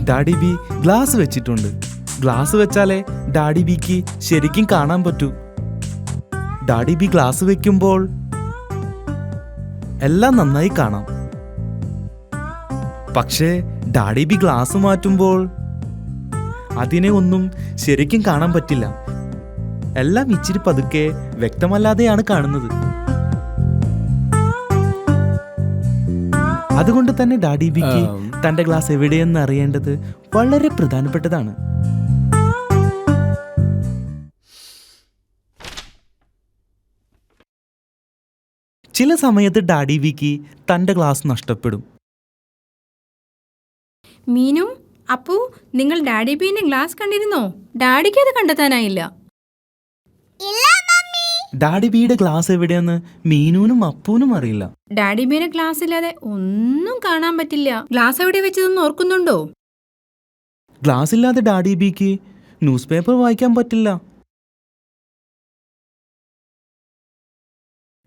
Daddy B glass വെച്ചിട്ടുണ്ട്. Glass വെച്ചാലേ daddy ബിക്ക് ശരിക്കും കാണാൻ പറ്റൂ. ഡാഡി ബി ഗ്ലാസ് വെക്കുമ്പോൾ എല്ലാം നന്നായി കാണാം. പക്ഷേ ഡാഡി ബി ഗ്ലാസ് മാറ്റുമ്പോൾ അതിനെ ഒന്നും ശരിക്കും കാണാൻ പറ്റില്ല. എല്ലാം ഇച്ചിരി പതുക്കെ വ്യക്തമല്ലാതെയാണ് കാണുന്നത്. അതുകൊണ്ട് തന്നെ ഡാഡി ബിക്ക് തന്റെ ഗ്ലാസ് എവിടെയെന്ന് അറിയേണ്ടത് വളരെ പ്രധാനപ്പെട്ടതാണ്. ചില സമയത്ത് ഡാഡി ബിക്ക് തന്റെ ഗ്ലാസ് നഷ്ടപ്പെടും. മീനു, അപ്പു, നിങ്ങൾ ഡാഡി ബീന്റെ ഗ്ലാസ് കണ്ടിരുന്നോ? ഡാഡിക്ക് അത് കണ്ടെത്താനായില്ല. ഡാഡി ബിയുടെ ഗ്ലാസ് എവിടെയെന്ന് മീനുവിനും അപ്പൂനും അറിയില്ല. ഡാഡി ബീന്റെ ഗ്ലാസ് ഇല്ലാതെ ഒന്നും കാണാൻ പറ്റില്ല. ഗ്ലാസ് എവിടെ വെച്ചതെന്ന് ഓർക്കുന്നുണ്ടോ? ഗ്ലാസ് ഇല്ലാതെ ഡാഡി ബിക്ക് ന്യൂസ് പേപ്പർ വായിക്കാൻ പറ്റില്ല.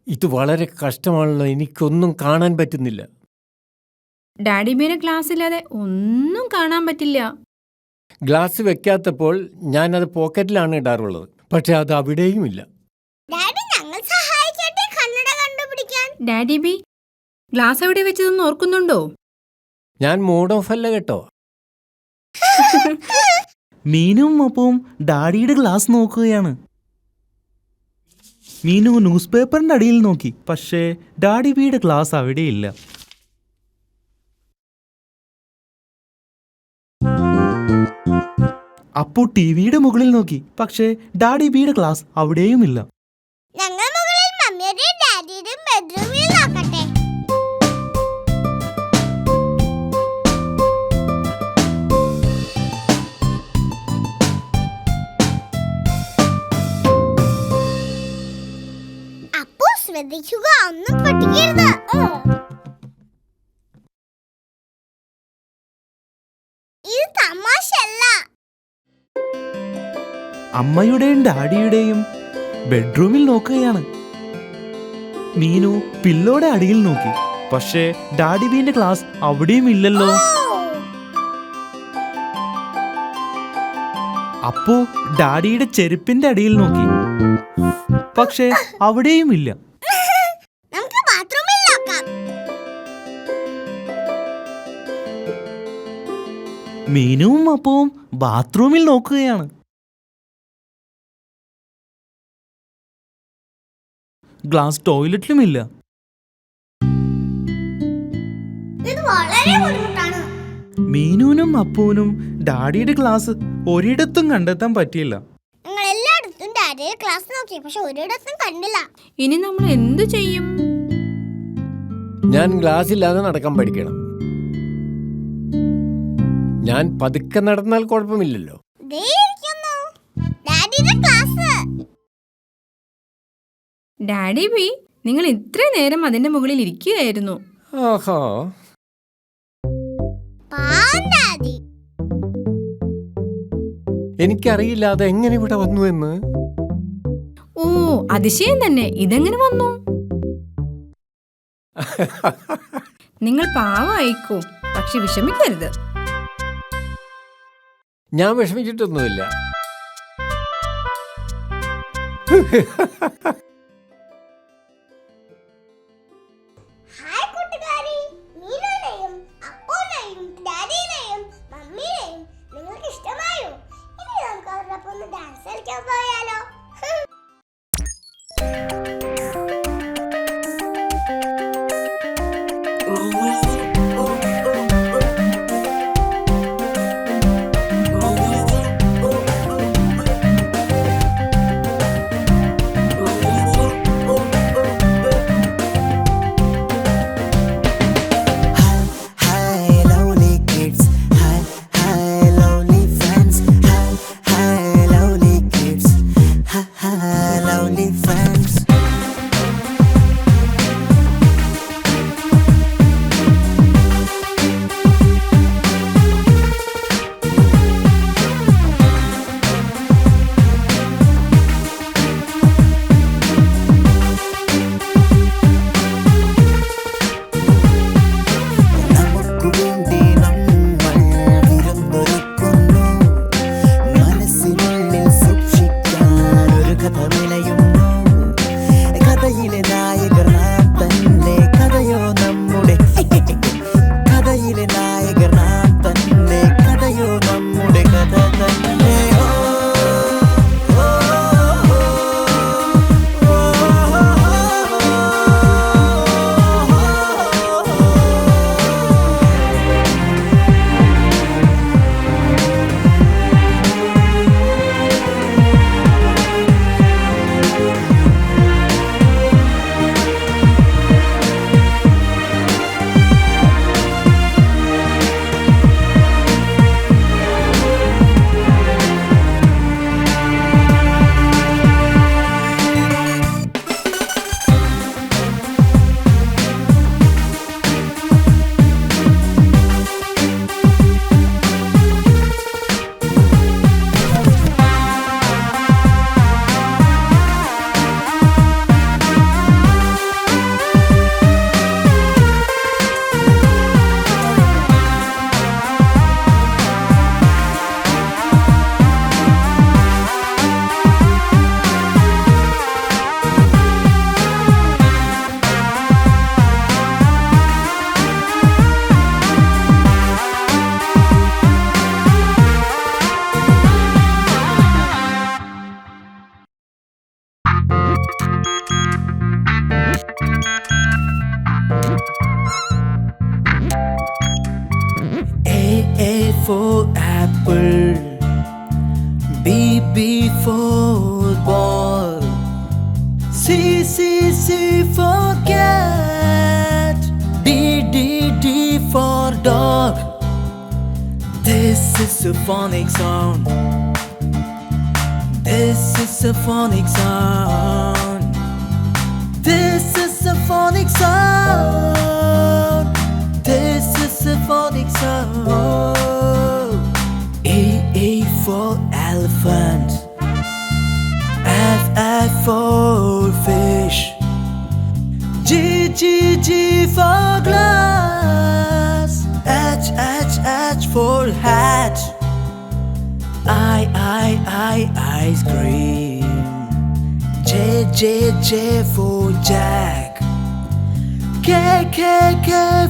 ഇത് വളരെ കഷ്ടമാണല്ലോ, എനിക്കൊന്നും കാണാൻ പറ്റുന്നില്ല. ഡാഡി ബീന്റെ ഗ്ലാസ് ഇല്ലാതെ ഒന്നും കാണാൻ പറ്റില്ല. ഗ്ലാസ് വെക്കാത്തപ്പോൾ ഞാനത് പോക്കറ്റിലാണ് ഇടാറുള്ളത്, പക്ഷെ അത് അവിടെയുമില്ല. ഡാഡി ബി, ഗ്ലാസ് എവിടെ വെച്ചതെന്ന് ഓർക്കുന്നുണ്ടോ? ഞാൻ മൂഡ് ഓഫ് അല്ല കേട്ടോ. മീനും അപ്പവും ഡാഡിയുടെ ഗ്ലാസ് നോക്കുകയാണ്. മീനു ന്യൂസ് പേപ്പറിന്റെ അടിയിൽ നോക്കി, പക്ഷേ ഡാഡി ബിയുടെ ഗ്ലാസ് അവിടെയില്ല. അപ്പു ടിവിയുടെ മുകളിൽ നോക്കി, പക്ഷേ ഡാഡി ബിയുടെ ഗ്ലാസ് അവിടെയുമില്ല. ശ്രദ്ധിക്കുക, ഒന്നും പൊട്ടിക്കരുത്. ഇത് തമാശയല്ല. അമ്മയുടെയും ഡാഡിയുടെയും ബെഡ്റൂമിൽ നോക്കുകയാണ്. മീനു പില്ലോടെ അടിയിൽ നോക്കി, പക്ഷേ ഡാഡി ബീന്റെ ഗ്ലാസ് അവിടെയും ഇല്ലല്ലോ. അപ്പു ഡാഡിയുടെ ചെരുപ്പിന്റെ അടിയിൽ നോക്കി, പക്ഷേ അവിടെയും ഇല്ല. മീനുവും അപ്പവും ബാത്റൂമിൽ നോക്കുകയാണ്. ഗ്ലാസ് ടോയ്ലറ്റിലുമില്ല. മീനുവിനും അപ്പൂനും ഡാഡിയുടെ ഗ്ലാസ് ഒരിടത്തും കണ്ടെത്താൻ പറ്റിയില്ല. ഇനി നമ്മൾ എന്തു ചെയ്യും? ഞാൻ ഗ്ലാസ് ഇല്ലാതെ നടക്കാൻ പഠിക്കണം. ഞാൻ പതുക്കെ നടന്നാൽ കുഴപ്പമില്ലല്ലോ. ഡാഡി ബി, നിങ്ങൾ ഇത്ര നേരം അതിന്റെ മുകളിൽ ഇരിക്കുകയായിരുന്നു. ആഹാ, എനിക്കറിയില്ല അത് എങ്ങനെ ഇവിടെ വന്നു എന്ന്. ഓ, അതിശയം തന്നെ. ഇതെങ്ങനെ വന്നു? നിങ്ങൾ പാവമായിക്കോ, പക്ഷെ വിഷമിക്കരുത്. ഞാൻ വിഷമിച്ചിട്ടൊന്നുമില്ല. നിങ്ങൾക്ക് ഇഷ്ടമായോ? ഇനി നമുക്ക് അവരോടൊപ്പം ഒന്ന് ഡാൻസ് കളിക്കാൻ പോയാലോ? വേണ്ടി നമ്മൾ വിരുന്നൊരുക്കുന്നു. മനസ്സിനുള്ളിൽ സൂക്ഷിക്കാൻ ഒരു കഥ വിളയുന്നു. കഥയിലെ നായകർ നാം തന്നെ, കഥയോ നമ്മുടെ കഥയിലെ നായകർ നാം തന്നെ, കഥയോ നമ്മുടെ കഥ തന്നെ. A for apple, B for ball, C for cat, D for dog. This is a phonic sound. This is a phonic sound. This is a phonic sound. This is a phonic sound. A for elephant. F for fish. G for glass. H for hat. Ice cream. J for Jack. K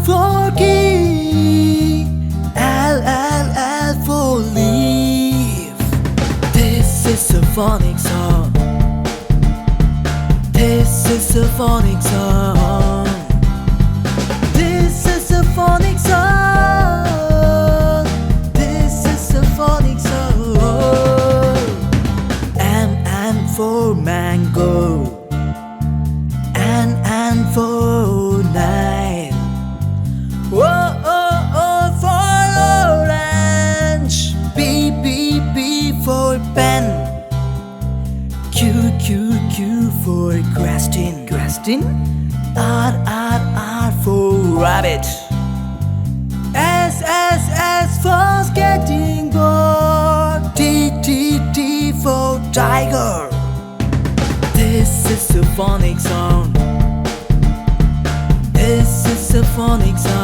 for key. L for leaf. This is a phonic sound. This is a phonic sound. This is a phonic sound. This is a phonic sound. M for mango. N for nine. O for orange. B for pen. Q for question. R for rabbit. S for skating board. T for tiger. This is a phonic sound. This is a phonic sound.